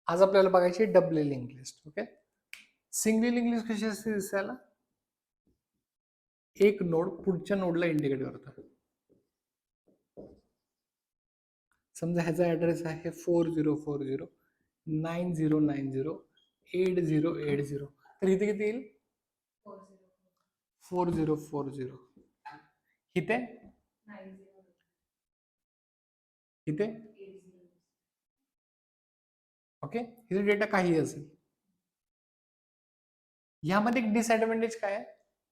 आज आपल्याला बघायची doubly link list. Okay, singly link list कशी असते दिसायला? एक नोड पुढच्या नोडला इंडिकेट करतो. समजा ह्याचा ऍड्रेस आहे 404090908080. तर इथे किती येईल? 4040. इथे इथे ओके, इथे डेटा काही असेल. यामध्ये एक डिसएडव्हान्टेज काय आहे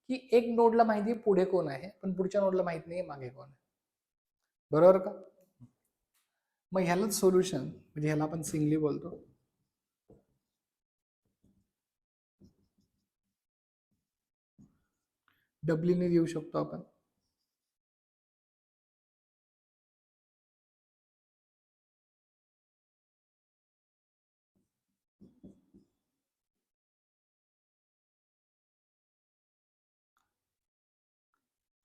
की एक नोडला माहिती आहे पुढे कोण आहे, पण पुढच्या नोडला माहित नाही मागे कोण आहे. बरोबर का? मग ह्यालाच सोल्युशन, म्हणजे ह्याला आपण सिंगली बोलतो. डबलीने देऊ शकतो आपण.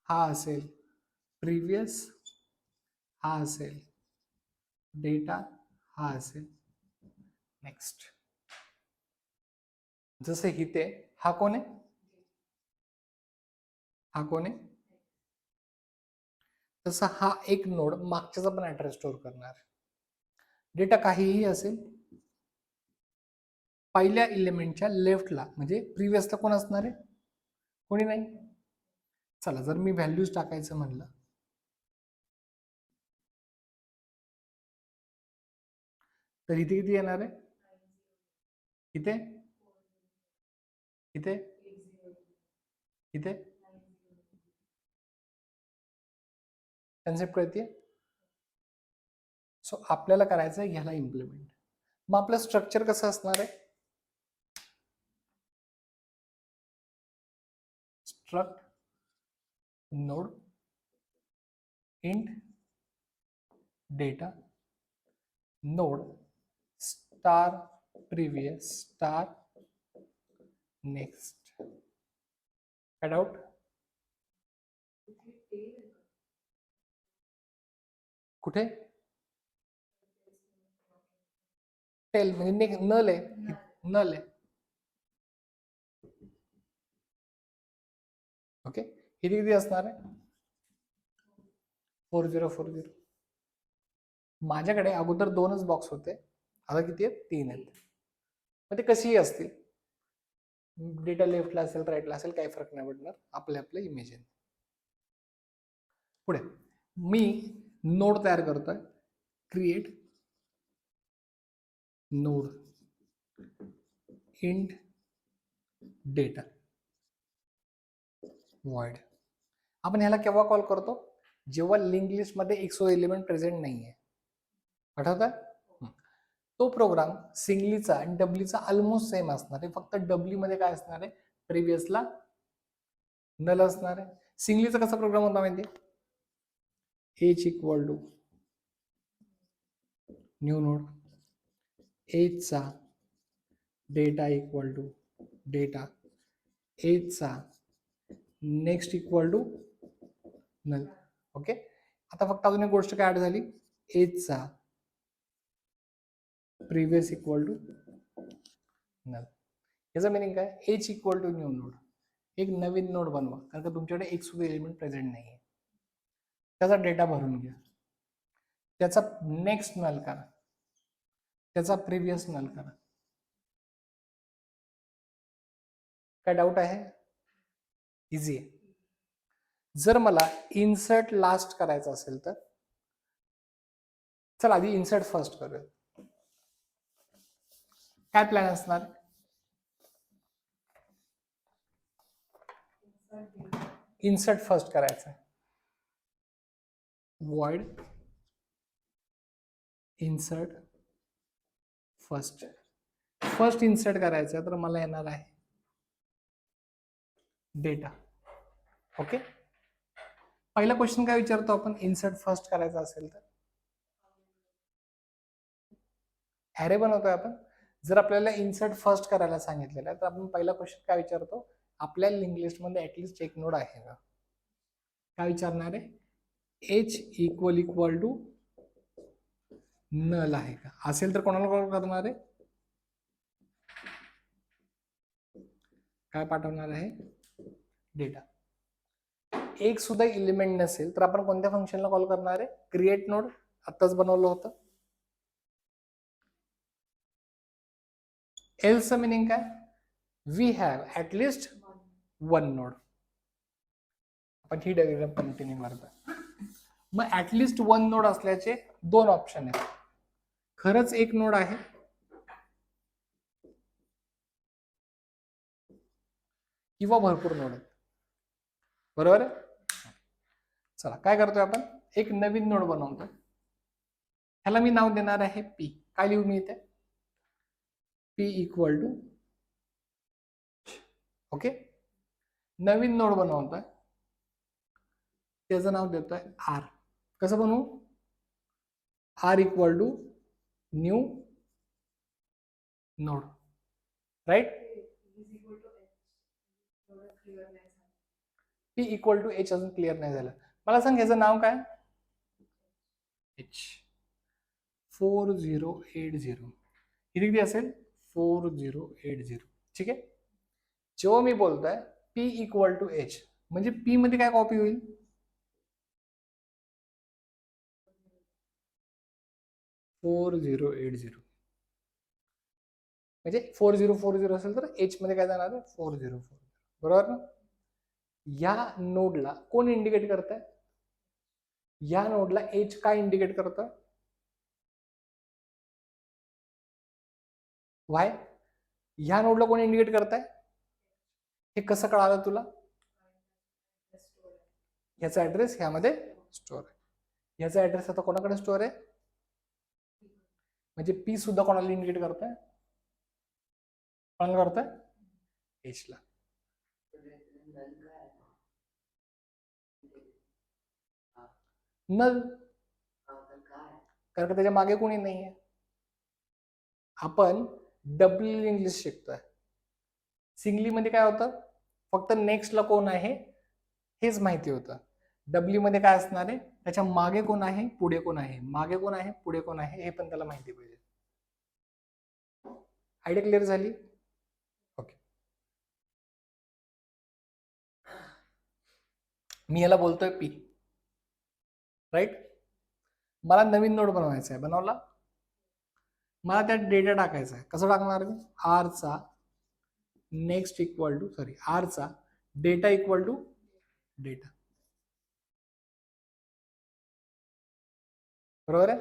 हा असेल प्रिव्हियस, हा असेल डेटा, हा असेल नेक्स्ट. जसं इथे हा कोण आहे, हा कोण आहे, तसा हा एक नोड मागच्याचा पण ऍड्रेस स्टोअर करणार. डेटा काहीही असेल, पहिल्या एलिमेंटच्या लेफ्टला म्हणजे प्रिव्हियसला कोण असणार आहे? कोणी नाही. चला, जर मी व्हॅल्यूज टाकायचं म्हणलं तर इथे किती येणार आहे? इथे इथे इथे कन्सेप्ट कळते. सो आपल्याला करायचं आहे ह्याला इम्प्लिमेंट. मग आपलं स्ट्रक्चर कसं असणार आहे? Struct node int data node star previous star next. काय डाऊट? कुठे टेल म्हणजे नल आहे, नल आहे. ओके, किती किती असणार आहे? 4040. माझ्याकडे अगोदर 2च बॉक्स होते, आता किती आहेत? 3 आहेत. मग ते कशीही असतील, डेटा लेफ्टला असेल राईटला असेल काही फरक नाही पडणार, आपलं इमेज आहे. पुढे मी नोड तयार करतोय, create node int data void. आपण ह्याला केव्हा कॉल करतो? जेव्हा लिंक लिस्ट मध्ये एक एलिमेंट प्रेझेंट नाहीये. आठवत आहे? तो प्रोग्राम सिंगलीचा आणि डबलीचा ऑलमोस्ट सेम असणार आहे, फक्त डबली मध्ये काय असणार आहे? प्रिव्हियसला नल असणार आहे. सिंगलीचा कसा प्रोग्राम होता माहिती? H equal to new node, एचचा डेटा इक्वल टू डेटा, एचचा next equal to null. Okay, आता फक्त अजून एक गोष्ट काय ऍड झाली, एचचा प्रिव्हियस इक्वल टू नल. याचा मिनिंग काय? H equal to new node, एक नवीन नोड बनवा, कारण का तुमच्याकडे एक सुद्धा एलिमेंट प्रेझेंट नाहीये. त्याचा डेटा भरून घ्या, त्याचा नेक्स्ट नल करा, त्याचा प्रिव्हियस नल करा. काय डाऊट आहे? इझी आहे. जर मला इन्सर्ट लास्ट करायचं असेल तर चला आधी इन्सर्ट फर्स्ट करूया. काय प्लॅन असणार? इन्सर्ट फर्स्ट करायचं आहे, void insert first. First insert करायचं आहे तर मला येणार आहे डेटा. ओके, पहिला क्वेश्चन काय विचारतो आपण इन्सर्ट फर्स्ट करायचं असेल तर? ॲरे बनवतोय आपण. जर आपल्याला इन्सर्ट फर्स्ट करायला सांगितलेलं आहे तर आपण पहिला क्वेश्चन काय विचारतो? आपल्या लिंक लिस्ट मध्ये ऍटलिस्ट एक नोड आहे का? काय विचारणार आहे? एच इक्वल टू नल आहे का? असेल तर कोणाला कॉल करणार आहे? काय पाठवणार आहे? डेटा. एक सुद्धा एलिमेंट नसेल तर आपण कोणत्या फंक्शनला कॉल करणार आहे? Create node. आत्ताच बनवलं होतं. एल्सचं मिनिंग काय? We have at least one node. आपण ही डायग्राम कंटिन्यू करतो. मग ऍटलिस्ट वन नोड असल्याचे दोन ऑप्शन आहेत. खरंच एक नोड आहे किंवा भरपूर नोड आहेत. बरोबर आहे? चला काय करतोय आपण? एक नवीन नोड बनवतोय. ह्याला मी नाव देणार आहे पी. काय लिहू मी इथे? P equal to. ओके. नवीन नोड बनवतोय, त्याचं नाव देतोय आर. कसं बनवू? R equal to new node. Right? P equal to H अजून क्लिअर नाही झालं. मला सांग ह्याचं नाव काय? एच. 4080. किती किती असेल? 4080. ठीक आहे. जेव्हा मी बोलतोय पी इक्वल टू एच म्हणजे पी मध्ये काय कॉपी होईल? 4080. म्हणजे 4040 असेल तर एच मध्ये काय जाणार आहे? 4040. बरोबर ना? या नोडला कोण इंडिकेट करत आहे? या नोडला एच काय इंडिकेट करतं? वाय. ह्या नोडला कोण इंडिकेट करत आहे? हे कसं कळालं तुला? ह्याचा ऍड्रेस ह्यामध्ये स्टोअर आहे. ह्याचा ऍड्रेस आता कोणाकडे स्टोअर आहे? म्हणजे पी सुद्धा कोणाला इंडिकेट करतोय? कोणाला करतोय? एच ला. नल. कारण का त्याच्या मागे कोणी नाहीये. आपण डब्ल्यू इंग्लिश शिकतोय. सिंगली मध्ये काय होतं? फक्त नेक्स्टला कोण आहे हेच माहिती होतं. डब्ल्यू मध्ये काय असणार आहे? त्याच्या मागे कोण आहे, पुढे कोण आहे, मागे कोण आहे, पुढे कोण आहे हे पण त्याला माहिती पाहिजे. आयडिया क्लिअर झाली? ओके. मी याला बोलतोय पी. राईट? मला नवीन नोड बनवायचा आहे. बनवला? मला त्यात डेटा टाकायचा आहे. कसं टाकणार मी? आर चा नेक्स्ट इक्वल टू आर चा डेटा इक्वल टू डेटा. बरोबर आहे?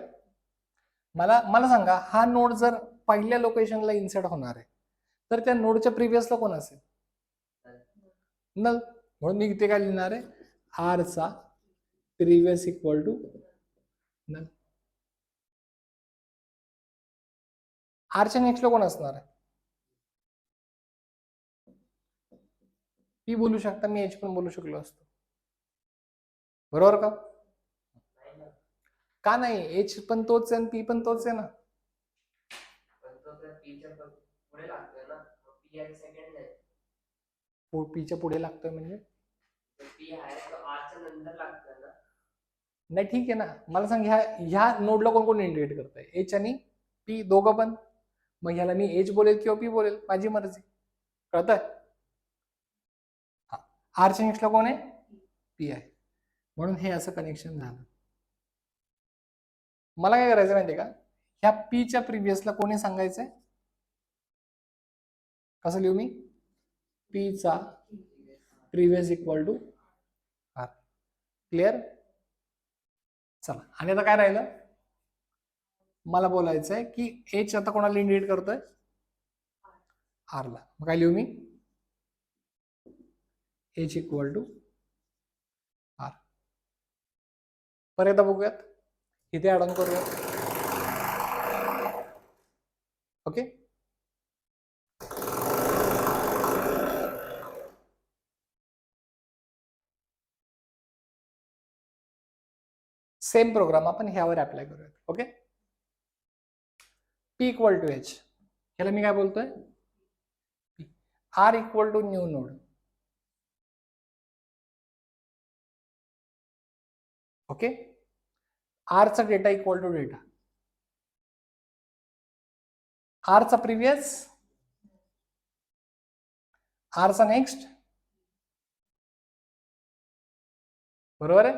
मला मला सांगा, हा नोड जर पहिल्या लोकेशनला इन्सर्ट होणार आहे तर त्या नोडच्या प्रिव्हियसला कोण असेल? नल. म्हणून मी इथे काय लिहिणार आहे? आर चा प्रिव्हियस इक्वल टू नल. आरच्या नेक्स्टला कोण असणार आहे? पी बोलू शकता, मी एच पण बोलू शकलो असतो. बरोबर का? का नाही? एच पण तोच आहे आणि पी पण तोच आहे ना. पीच्या पुढे लागतोय म्हणजे नाही. ठीक आहे ना. मला सांग ह्या नोडला कोण कोण इंडिकेट करतंय? एच आणि पी दोघं पण. मग ह्याला मी एच बोलेल किंवा पी बोलेल, माझी मर्जी. कळतंय? हा. आरच्या नेक्स्टला कोण आहे? पी आहे. म्हणून हे असं कनेक्शन झालं. मला काय करायचं माहितीये का? ह्या पीच्या प्रिव्हियसला कोणी सांगायचंय? कसं लिहू मी? पी चा previous equal to R. Clear? चला. आणि आता काय राहिलं? मला बोलायचंय की एच आता कोणाला इंडिकेट करतोय? आरला. मग काय लिहू मी? H equal to R. परत बघूयात. इथे ऍड ऑन करूयात. ओके. सेम प्रोग्राम आपण ह्यावर अप्लाय करूयात. Okay. P equal to H. ह्याला मी काय बोलतोय? R equal to new node. Okay. आरचा डेटा इक्वल टू डेटा. आरचा प्रिव्हियस आरचा नेक्स्ट, बरोबर आहे.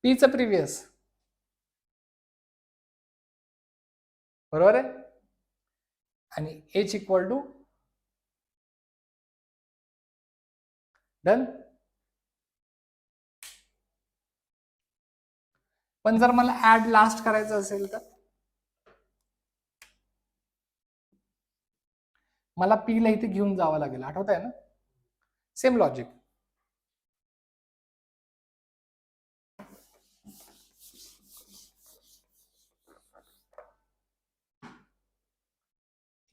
पीचं प्रिव्हियस, बरोबर आहे. आणि एच इक्वल टू डन. पण जर मला ऍड लास्ट करायचं असेल तर मला पी ला इथे घेऊन जावं लागेल, आठवत आहे ना. Same logic.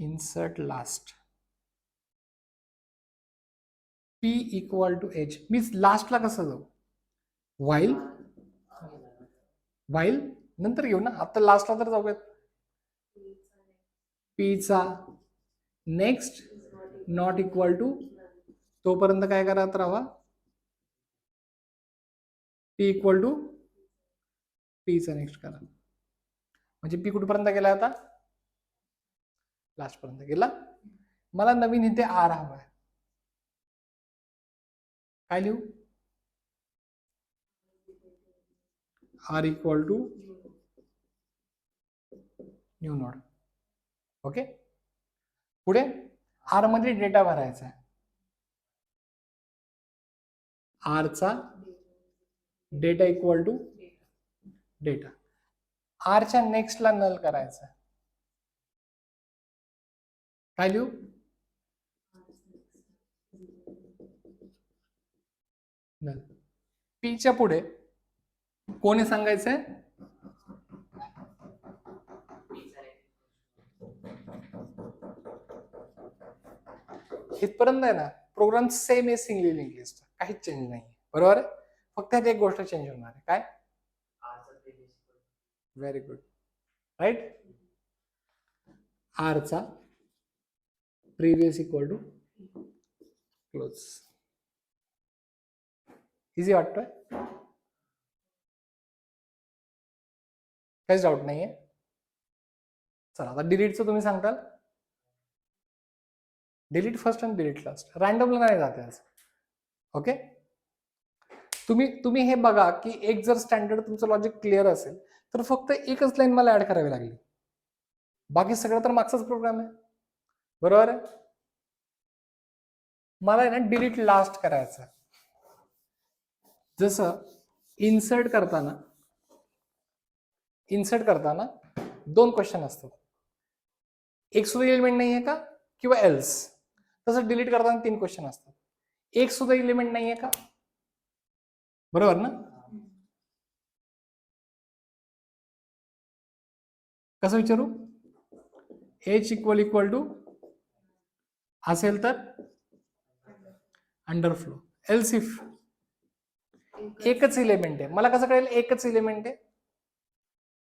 Insert last, P equal to H. मी लास्टला कसं जाऊ, वाईल, वाईल नंतर घेऊ ना, आता लास्टला तर जाऊयात. पीचा नेक्स्ट नॉट इक्वल टू, तोपर्यंत काय करत राहा, पी इक्वल टू पीचा नेक्स्ट करा. म्हणजे पी कुठपर्यंत गेला आता, लास्ट पर्यंत गेला. मला नवीन इथे आर हवा आहे, काय लिहू, R equal to new node. Okay. पुढे आर मध्ये डेटा भरायचा आहे, आरचा डेटा इक्वल टू डेटा. आरच्या नेक्स्टला नल करायचा, काय लिहू, नल. पीच्या पुढे कोणी सांगायचंय, इथपर्यंत आहे ना प्रोग्राम सेम आहे सिंगली लिंक लिस्ट, काहीच चेंज नाही, बरोबर आहे. फक्त एक गोष्ट चेंज होणार आहे, काय, व्हेरी गुड, राईट. आरचा previous equal to close. Easy वाटतोय, काहीच डाऊट नाहीये. चला आता डिलीटचं तुम्ही सांगताल, डिलीट फर्स्ट आणि डिलीट लास्ट, रॅन्डमला नाही जाते आज. ओके. तुम्ही हे बघा की एक जर स्टँडर्ड तुमचं लॉजिक क्लिअर असेल तर फक्त एकच लाईन मला ऍड करावी लागली, बाकी सगळं तर मागचाच प्रोग्राम आहे, बरोबर आहे. मला आहे ना डिलीट लास्ट करायचं. जसं इन्सर्ट करताना दोन क्वेश्चन असतात, एक सुद्धा एलिमेंट नाहीये का किंवा एल्स. तसं डिलीट करताना 3 क्वेश्चन असतात, एक सुद्धा एलिमेंट नाहीये का, बरोबर ना. कसं विचारू, एच इक्वल टू असेल तर अंडरफ्लो, एल्स इफ एकच एलिमेंट आहे. मला कसं कळेल एकच एलिमेंट आहे,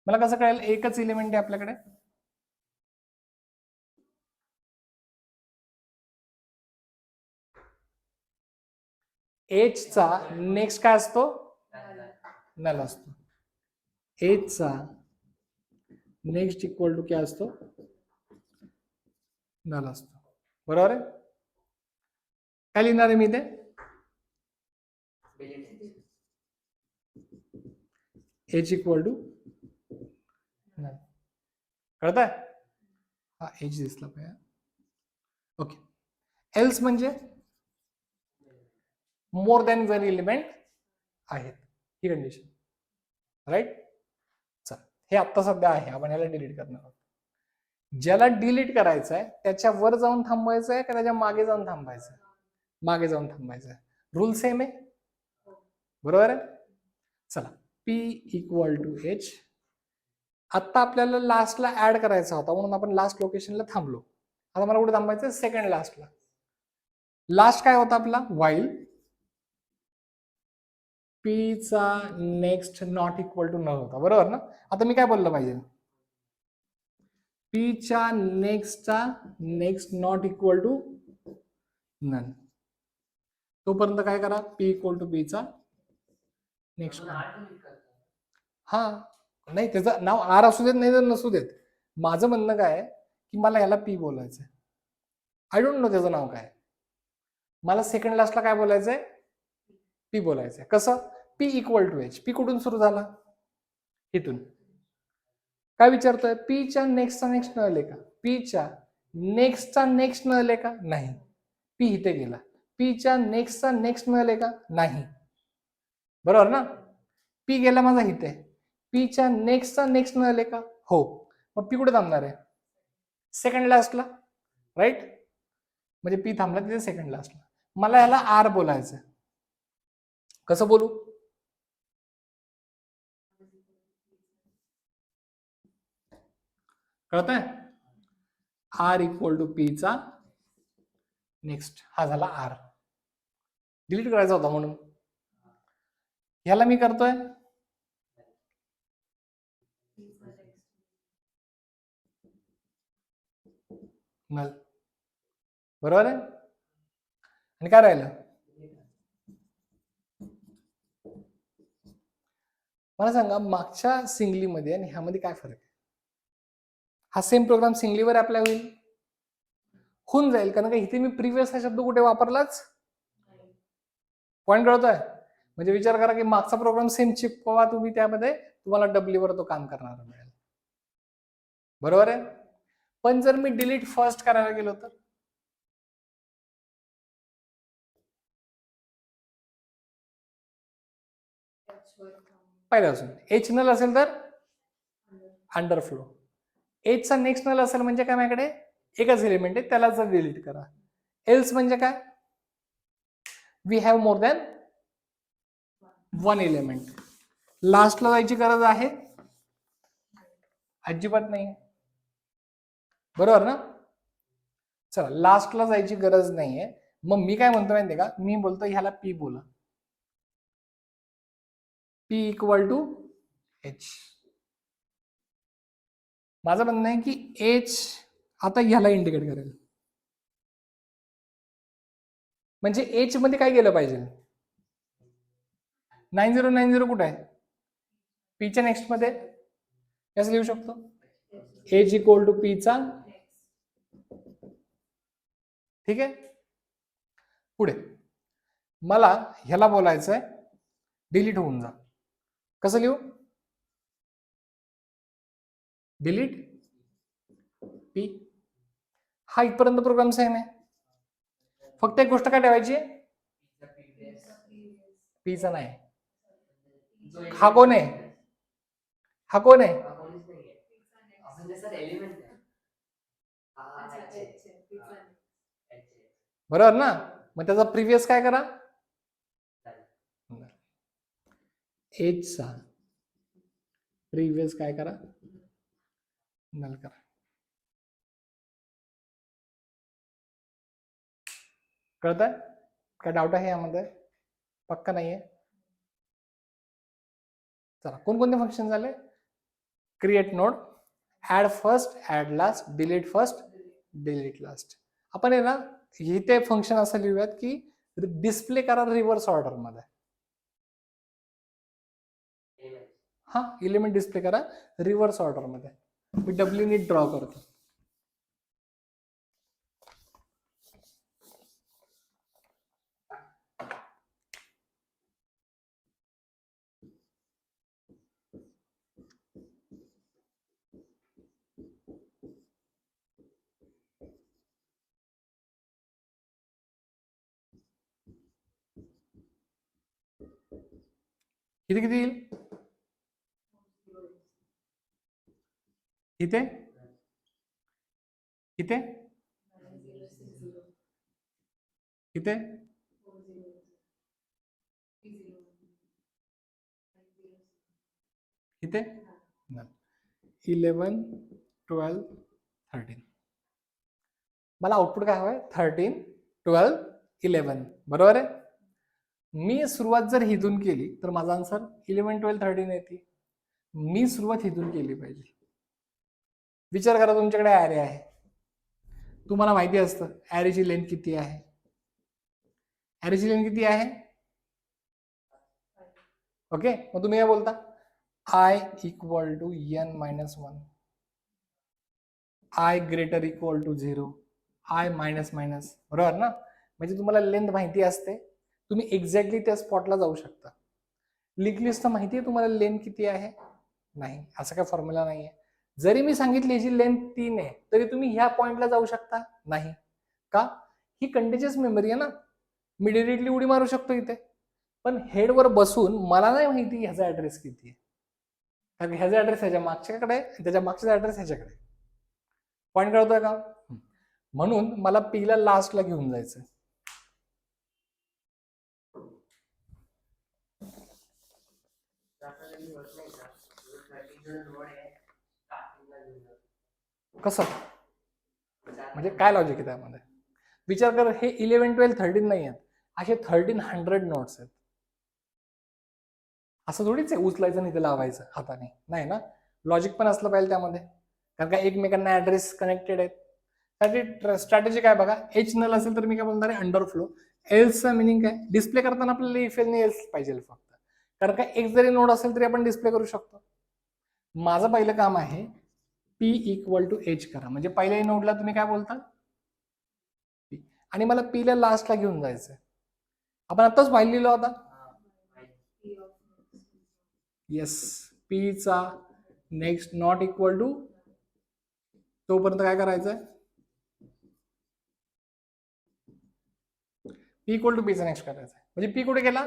मला कसं कळेल एकच एलिमेंट आहे आपल्याकडे, एच चा नेक्स्ट काय असतो, नल असतो. एच चा नेक्स्ट इक्वल टू काय असतो, नल असतो, बरोबर आहे. काय लिहिणार आहे मी ते, एच इक्वल टू नल, कळत आहे. हा एच दिसला पाहिजे. ओके. एल्स म्हणजे मोर दॅन वन एलिमेंट आहेत, ही कंडिशन, राईट. चल हे आता सध्या आहे, आपण याला डिलीट करणार आहोत. ज्याला डिलीट करायचं आहे त्याच्या वर जाऊन थांबवायचं आहे का त्याच्या मागे जाऊन थांबायचं, मागे जाऊन थांबायचं आहे. रूल सेम आहे, बरोबर आहे. चला पी इक्वल टू एच. आता आपल्याला लास्टला ऍड करायचा होता म्हणून आपण लास्ट लोकेशनला थांबलो. आता मला कुठे थांबायचं, सेकंड लास्टला. लास्ट काय होता आपला, वाईल पी चा next not equal to null होता, बरोबर ना. आता मी काय बोललं पाहिजे, पी च्या नेक्स्टचा next not equal to null. तोपर्यंत काय करा, पी इक्वल टू पी चा नेक्स्ट. हा नाही, त्याचं नाव आर असू देत नाही तर नसू देत. माझं म्हणणं काय की मला याला पी बोलायचं, आय डोंट नो त्याचं नाव काय. मला सेकंड लास्टला काय बोलायचंय, पी बोलायचंय. कसं, P equal to H. P कुठून सुरू झाला, इथून. काय विचारतोय, पीच्या नेक्स्टचा नेक्स्ट मिळाले का, पीच्या नेक्स्टचा नेक्स्ट मिळाले का, नाही. पी इथे गेला. पीच्या नेक्स्टचा नेक्स्ट मिळाले का, नाही. बरोबर ना, पी गेला माझा इथे. पीच्या नेक्स्टचा नेक्स्ट मिळाले का, हो. मग पी कुठे थांबणार आहे, सेकंड लास्टला, राईट. म्हणजे पी थांबला तिथे सेकंड लास्टला. मला याला आर बोलायचं. कसं बोलू, कळतंय. आर इक्वल टू पी चा नेक्स्ट, हा झाला आर. डिलीट करायचा होता म्हणून. ह्याला मी करतोय नल. बरोबर आहे. आणि काय राहिलं, मला सांगा मागच्या सिंगलीमध्ये आणि ह्यामध्ये काय फरक आहे. हा सेम प्रोग्राम सिंगलीवर अप्लाय होऊन जाईल, कारण का इथे मी प्रिव्हियस हा शब्द कुठे वापरलाच. पॉईंट कळतोय. म्हणजे विचार करा की मागचा प्रोग्राम सेम चिपकवा तुम्ही, त्यामध्ये तुम्हाला डब्ल्यू वर तो काम करणार मिळेल. बरोबर आहे. पण जर मी डिलीट फर्स्ट करायला गेलो तर, पहिल्यापासून एच नल असेल तर अंडरफ्लो. एच चा नेक्स्ट नल असेल म्हणजे काय, माझ्याकडे एकच एलिमेंट आहे, त्याला जर डिलीट करा. एल्स म्हणजे काय, we have more than one element. लास्टला जायची गरज आहे, अजिबात नाही. बरोबर ना. चला, लास्टला जायची गरज नाहीये. मग मी काय म्हणतो माहितीये का, मी बोलतो ह्याला पी बोला, पी इक्वल टू एच. माझं म्हणणं आहे की एच आता ह्याला इंडिकेट करेल. म्हणजे एच मध्ये काय गेलं पाहिजे, 9090 कुठे आहे, पीच्या नेक्स्ट मध्ये. कसं लिहू शकतो, एच इक्वल टू पी चा, ठीक आहे. पुढे मला ह्याला बोलायचंय डिलीट होऊन जा. कसं लिहू, डिलीट पी. हा इथपर्यंत प्रोग्राम सेम आहे. फक्त एक गोष्ट काय ठेवायची, पीचा नाही. हा कोण आहे, हा कोण आहे, बरोबर ना. मग त्याचा प्रिव्हियस काय करा, एच चा प्रिव्हियस काय करा, नल करा. कळतंय. काय डाऊट आहे यामध्ये, पक्का नाहीये. चला, कोणकोणते फंक्शन झाले, create node, add first, add last, delete first, delete last. आपण आहे ना इथे फंक्शन असं लिहूयात की डिस्प्ले करा रिव्हर्स ऑर्डर मध्ये. हा, एलिमेंट डिस्प्ले करा रिव्हर्स ऑर्डर मध्ये. मी डब्ल्यू नीट ड्रॉ करतो. किती किती येईल, इथे इथे इथे इथे 11, 12, 13. मला आउटपुट काय हवंय, 13, 12, 11. बरोबर आहे. मी सुरुवात जर हिथून केली तर माझा आन्सर 11, 12, 13 येते. मी सुरुवात हिथून केली पाहिजे. विचार करा, तुमच्याकडे ॲरे आहे, तुम्हाला माहिती असतं ॲरेची लेंथ किती आहे. ॲरेची लेंथ किती आहे, ओके. मग तुम्ही काय बोलता, I equal to n-1, I greater equal to 0, I minus minus. बरोबर ना. म्हणजे तुम्हाला लेंथ माहिती असते, तुम्ही एक्झॅक्टली त्या स्पॉटला जाऊ शकता. लिंक लिस्ट माहिती आहे तुम्हाला लेंथ किती आहे? नाही, असं काय फॉर्म्युला नाहीये. जरी मी सांगितली याची लेंथ 3 आहे तरी तुम्ही ह्या पॉइंटला जाऊ शकता नाही. का? ही कंटिन्युअस मेमरी आहे ना, मी डिरेक्टली उडी मारू शकतो इथे. पण हेडवर बसून मला नाही माहिती ह्याचा ऍड्रेस किती आहे, कारण ह्याचा ऍड्रेस ह्याच्या मागच्याकडे आहे, त्याच्या मागचा ऍड्रेस ह्याच्याकडे. पॉईंट कळतोय का? म्हणून मला पी ला लास्टला घेऊन जायचं. कसं म्हणजे काय लॉजिक आहे त्यामध्ये? विचार कर, हे 11, 12, 13 नाही आहेत, असे 1300 नोट्स आहेत. असं थोडीच आहे उचलायचं नाही ते लावायचं हाताने, नाही ना. लॉजिक पण असलं पाहिजे त्यामध्ये, कारण का एकमेकांना ऍड्रेस कनेक्टेड आहेत. त्याची स्ट्रॅटेजी काय बघा, एच नल असेल तर मी काय बोलणार आहे अंडरफ्लो. एल्सचा मिनिंग काय? डिस्प्ले करताना आपल्याला इफ एल नाही एल्स पाहिजे फक्त, कारण का एक जरी नोड असेल तरी आपण डिस्प्ले करू शकतो. माझं पहिलं काम आहे पी इक्वल टू एच करा, म्हणजे पहिल्याही नोडला तुम्ही काय बोलता पी, आणि मला पी ला लास्टला घेऊन जायचं. आपण आताच फाईल लिहिला होता. येस, पी चा नेक्स्ट नॉट इक्वल टू, तोपर्यंत काय करायचंय? पी इक्वल टू पी चा नेक्स्ट करायचं. म्हणजे पी कुठे गेला?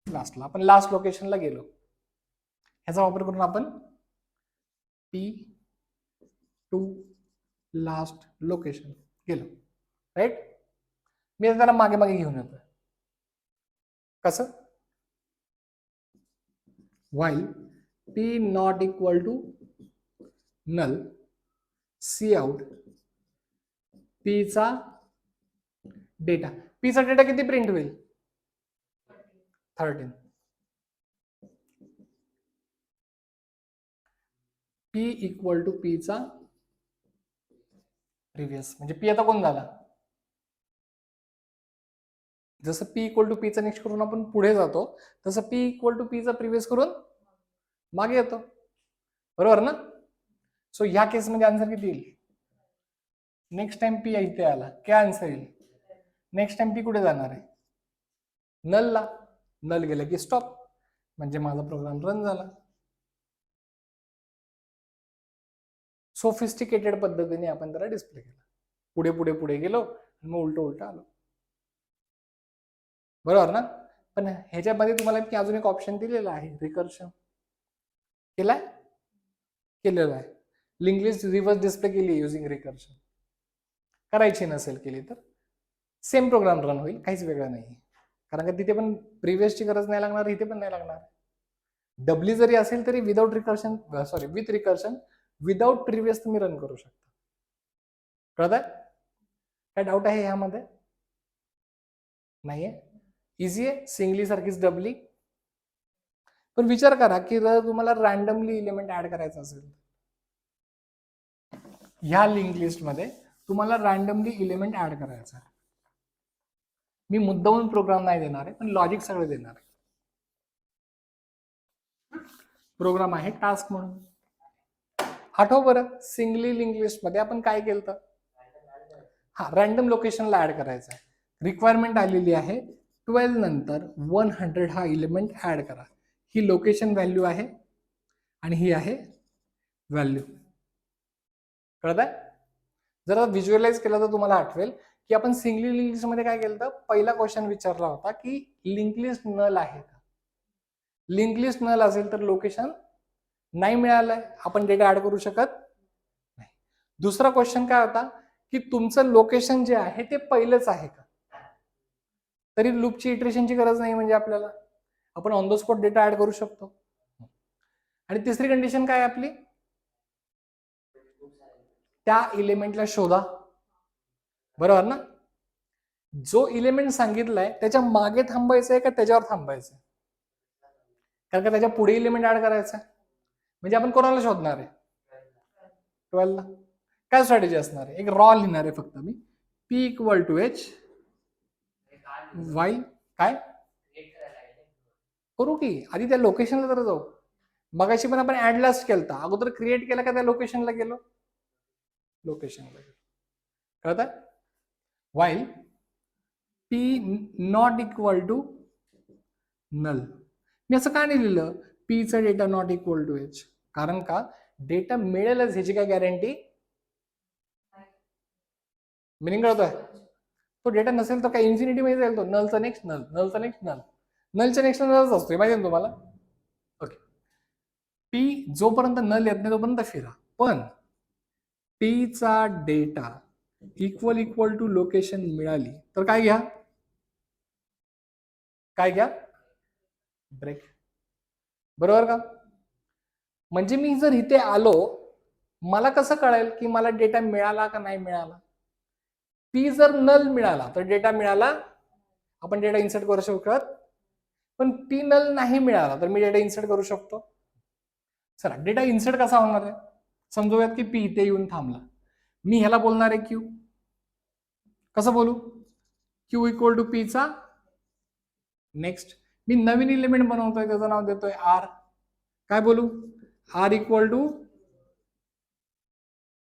लास्टला. आपण लास्ट लोकेशनला गेलो. ह्याचा वापर करून आपण पी टू लास्ट लोकेशन गेलो, राईट. मी त्याला मागे मागे घेऊन येतो. कसं? while p not equal to null, C out p चा डेटा. p चा डेटा किती प्रिंट होईल? 13. p इक्वल टू p चा प्रिव्हियस, म्हणजे p आता कोण झाला? जसं p इक्वल टू p चा नेक्स्ट करून आपण पुढे जातो, तसं p इक्वल टू p चा प्रिव्हियस करून मागे येतो, बरोबर ना. सो ह्या केसमध्ये आन्सर किती येईल? नेक्स्ट टाइम पी इथे आला, काय आन्सर येईल? नेक्स्ट टाइम पी कुठे जाणार आहे? नलला. नल गेलं की स्टॉप, म्हणजे माझा प्रोग्राम रन झाला. सोफिस्टिकेटेड पद्धतीने आपण त्याला डिस्प्ले केला. पुढे पुढे पुढे गेलो आणि मग उलट उलट आलो, बरोबर ना. पण ह्याच्यामध्ये तुम्हाला की अजून एक ऑप्शन दिलेला आहे, रिकर्शन. केलाय? केलेलं आहे. लिंक लिस्ट रिव्हर्स डिस्प्ले केली युझिंग रिकर्शन. करायची नसेल केली तर सेम प्रोग्राम रन होईल, काहीच वेगळं नाही, कारण का तिथे पण प्रिव्हियसची गरज नाही लागणार, इथे पण नाही लागणार. डब्ल्यू जरी असेल तरी without recursion, sorry with recursion, without previous तुम्ही रन करू शकता. कळतंय? काय डाऊट आहे ह्यामध्ये? नाहीये? इझी आहे, सिंगली सारखीच डबली. पण विचार करा की जर तुम्हाला रॅन्डमली इलिमेंट ऍड करायचं असेल, ह्या लिंक लिस्ट मध्ये तुम्हाला रॅन्डमली इलिमेंट ऍड करायचा आहे. मी मुद्दामून प्रोग्राम नाही देणार आहे, पण लॉजिक सगळं देणार आहे. प्रोग्राम आहे टास्क म्हणून. आठव बरं, सिंगली लिंक लिस्ट मध्ये आपण काय केलं? हा, रॅन्डम लोकेशनला ऍड करायचं आहे. रिक्वायरमेंट आलेली आहे 12 नंतर 100 हा इलिमेंट ऍड करा. ही लोकेशन व्हॅल्यू आहे आणि ही आहे व्हॅल्यू. कळतंय? जर व्हिज्युअलाइज केलं तर तुम्हाला आठवेल की आपण सिंगली लिंक लिस्ट मध्ये काय केलं? पहिला क्वेश्चन विचारला होता की लिंक लिस्ट नल आहे का. लिंक लिस्ट नल असेल तर लोकेशन नाही मिळालंय, आपण डेटा ऍड करू शकत नाही. दुसरा क्वेश्चन काय होता की तुमचं लोकेशन जे आहे ते पहिलंच आहे का, तरी लूपची इटरेशनची गरज नाही, म्हणजे आपल्याला आपण on the spot data add करू शकतो. आणि तिसरी कंडिशन काय आपली? त्या इलिमेंटला शोधा, बरोबर ना. जो इलिमेंट सांगितलाय त्याच्या मागे थांबायचंय का त्याच्यावर थांबायचंय? कारण का त्याच्या पुढे इलिमेंट ऍड करायचं, म्हणजे आपण कोणाला शोधणार आहे? 12 ला. काय स्ट्रॅटेजी असणार आहे? एक रॉ लिहिणार आहे फक्त मी, P equal to H why काय करू की आधी त्या लोकेशनला तर जाऊ. मगाशी पण आपण ऍड लास्ट केलता, अगोदर क्रिएट केला का त्या लोकेशनला गेलो? लोकेशनला गेलो. कळतंय? While P not equal to null. मी असं का नाही लिहिलं पीचा data not equal to H? कारण का डेटा मिळेलच ह्याची काय गॅरंटी? मिनिंग कळतोय? तो डेटा नसेल तर काय इन्फिनिटी मध्ये जाईल तो, नलचा नेक्स्ट नल, नलचा नेक्स्ट नल, नलच्या नेक्स्ट नलच असतो, माहिती ना तुम्हाला. ओके, पी जोपर्यंत नल येत नाही तोपर्यंत फिरा. पण पीचा डेटा इक्वल टू लोकेशन मिळाली तर काय घ्या, काय घ्या, ब्रेक. बरोबर का? म्हणजे मी जर इथे आलो, मला कसं कळेल की मला डेटा मिळाला का नाही मिळाला? पी जर नल मिळाला तर डेटा मिळाला, आपण डेटा इन्सर्ट करू शकत. पण पी नल नाही मिळाला तर मी डेटा इन्सर्ट करू शकतो. चला, डेटा इन्सर्ट कसा होणार आहे समजूयात की पी इथे येऊन थांबला. मी ह्याला बोलणार आहे क्यू. कसं बोलू? क्यू इक्वल टू पीचा नेक्स्ट. मी नवीन एलिमेंट बनवतोय, त्याचं नाव देतोय आर. काय बोलू? R equal to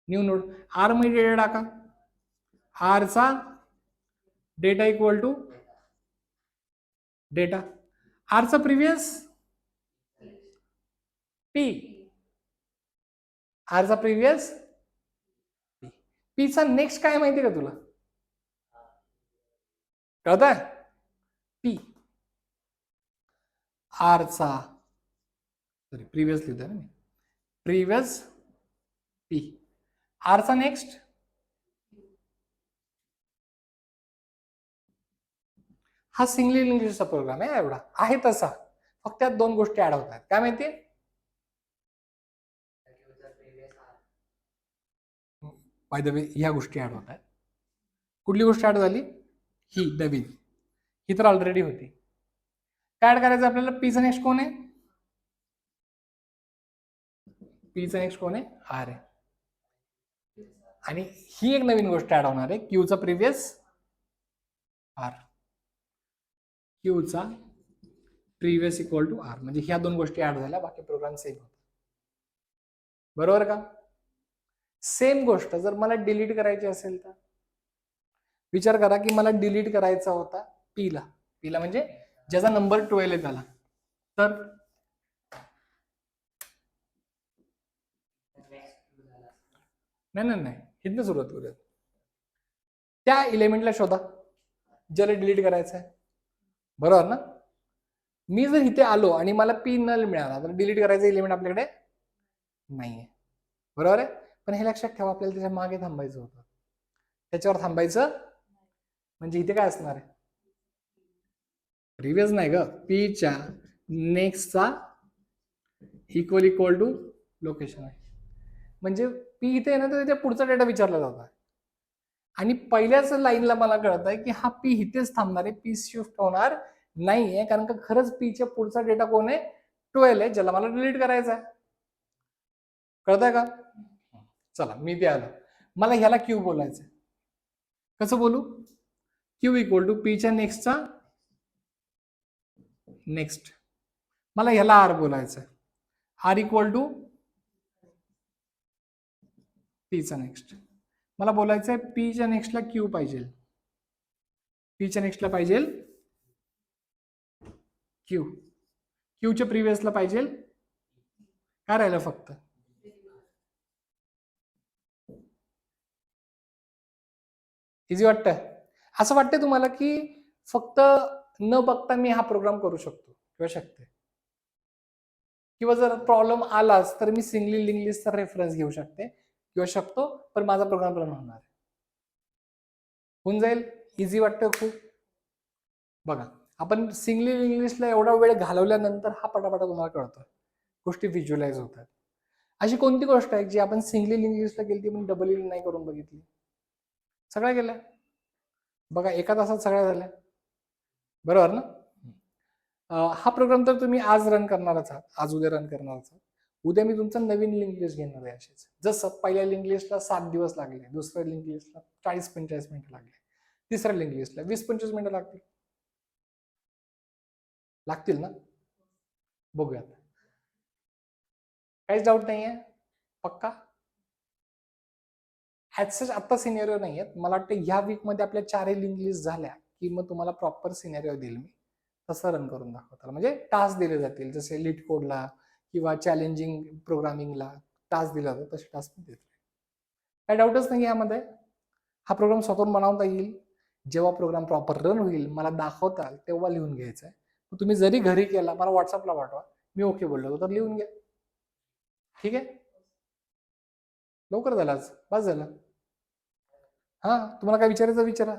new node. R मध्ये डेटा टाका, आरचा डेटा इक्वल टू डेटा, आरचा प्रिव्हियस पी, आरचा प्रिव्हियस पी. पीचा नेक्स्ट काय माहिती का तुला? कळतंय? पी आरचा, सॉरी प्रिव्हियस लिहितोय ना मी, प्रिव्हियस पी, आरचा नेक्स्ट. हा सिंगल इंग्लिशचा प्रोग्राम आहे, एवढा आहे तसा, फक्त त्यात दोन गोष्टी ऍड होतात. काय माहिती? बाय द वे ह्या गोष्टी ऍड होतात. कुठली गोष्ट ऍड झाली? ही नवीन, ही तर ऑलरेडी होती. काय ऍड करायचं आपल्याला? पीचा नेक्स्ट कोण आहे? पीचा नेक्स्ट कोण आहे? आर आहे. आणि ही एक नवीन गोष्ट ऍड होणार आहे, क्यूचा प्रिव्हियस आर, क्यूचा प्रिव्हियस इक्वल टू आर. म्हणजे ह्या दोन गोष्टी ऍड झाल्या, बाकी प्रोग्राम सेम होता. बरोबर का? सेम गोष्ट जर मला डिलीट करायची असेल तर विचार करा की मला डिलीट करायचा होता पीला, पीला म्हणजे ज्याचा नंबर 12 आहे त्याला, तर नाही इथनं सुरुवात करूया. त्या एलिमेंटला शोधा ज्याला डिलीट करायचं आहे. बरोबर ना? मी जर इथे आलो आणि मला पी नल मिळाला तर डिलीट करायचं एलिमेंट आपल्याकडे नाहीये. बरोबर आहे? पण हे लक्षात ठेवा, आपल्याला त्याच्या मागे थांबायचं होतं, त्याच्यावर थांबायचं. म्हणजे इथे काय असणार आहे? प्रिव्हियस नाही ग, पीच्या नेक्स्टचा इक्वल टू लोकेशन आहे. म्हणजे पी इथे आहे ना, तर त्याच्या पुढचा डेटा विचारला जातो. आणि पहिल्याच लाईनला मला कळत आहे की हा पी इथेच थांबणार आहे, पी शिफ्ट होणार नाहीये, कारण का खरंच पीच्या पुढचा डेटा कोण आहे? 12 आहे, ज्याला मला डिलीट करायचा आहे. कळतंय का? चला, मी ते आलो, मला ह्याला क्यू बोलायचं. कसं बोलू? क्यू इक्वल टू पीच्या नेक्स्टचा नेक्स्ट. मला ह्याला आर बोलायचं, आर इक्वल टू पीचा नेक्स्ट. मला बोलायचं आहे पीच्या नेक्स्टला क्यू पाहिजे, पीच्या नेक्स्टला पाहिजे क्यू, क्यूच्या प्रिव्हियसला पाहिजे काय राहिलं? फक्त इझी वाटतंय? असं वाटतंय तुम्हाला की फक्त न बघता मी हा प्रोग्राम करू शकतो किंवा शकते? किंवा जर प्रॉब्लेम आलाच तर मी सिंगली लिंक लिस्टचा रेफरन्स घेऊ शकते किंवा शकतो, पण माझा प्रोग्राम रन होणार आहे, होऊन जाईल. इझी वाटतं खूप. बघा, आपण सिंगली इंग्लिशला एवढा वेळ घालवल्यानंतर हा पटापटा तुम्हाला कळतो, गोष्टी व्हिज्युअलाइज होतात. अशी कोणती गोष्ट आहे जी आपण सिंगली इंग्लिशला केली पण डबल लिंक नाही करून बघितली? सगळ्या गेल्या. बघा, एका तासात सगळ्या झाल्या. बरोबर ना? हा प्रोग्राम तर तुम्ही आज रन करणारच आहात, आज उद्या रन करणारच आहात. उद्या मी तुमचा नवीन लिंक लिस्ट घेणार आहे अशीच. जसं पहिल्या लिंक लिस्टला 7 दिवस लागले, दुसऱ्या लिंक लिस्टला 40-45 मिनिटं लागले, तिसऱ्या लिंक लिस्टला 20-25 मिनिटं लागतील ना? बघूयात. काहीच डाऊट नाहीये? पक्का? ऍज सच आता सिनियर नाहीयेत. मला वाटतं ह्या वीक मध्ये आपल्या 4 लिंक लिस्ट झाल्या की मग तुम्हाला प्रॉपर सिनेरिओ देईल मी, तसं रन करून दाखवताल. म्हणजे टास्क दिले जातील, जसे लीड कोडला किंवा चॅलेंजिंग प्रोग्रामिंगला टास्क दिला जातो तसे टास्क मी देतो. काही डाऊटच नाही यामध्ये. हा प्रोग्राम स्वतःहून बनवता येईल. जेव्हा प्रोग्राम प्रॉपर रन होईल, मला दाखवताल तेव्हा लिहून घ्यायचं आहे. तुम्ही जरी घरी केला, मला व्हॉट्सअपला पाठवा, मी ओके बोललो तर लिहून घ्या. ठीक आहे, लवकर झालं आज, बस झालं. हा, तुम्हाला काय विचारायचं विचारा.